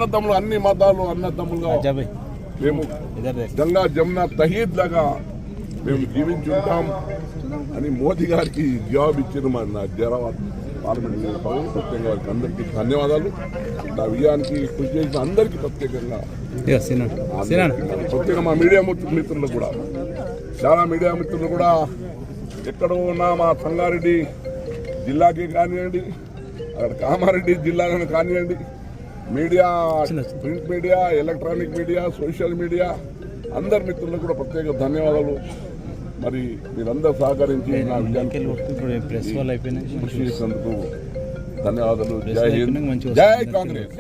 అన్నదమ్ములు, అన్ని మతాలు అన్నదమ్ములుగా మేము గంగా జమున తహీద్ లాగా మేము జీవించి ఉంటాం అని మోదీ గారికి జవాబు ఇచ్చిన మన హైదరాబాద్ పార్లమెంట్ ప్రత్యేకంగా వారికి అందరికీ ధన్యవాదాలు. నా విజయానికి కృషి చేసిన అందరికీ ప్రత్యేకంగా మా మీడియా మిత్రులు కూడా, చాలా మీడియా మిత్రులు కూడా ఎక్కడో ఉన్న మా సంగారెడ్డి జిల్లాకి కానివ్వండి, అక్కడ కామారెడ్డి జిల్లాలను కానివ్వండి, media, print media, electronic media, social media అందరి మిత్రులకు కూడా ప్రత్యేక ధన్యవాదాలు. మరి మీరందరూ సహకరించి నా విజయానికి కృషి చేసినందుకు ధన్యవాదాలు. జై హింద్, జై కాంగ్రెస్.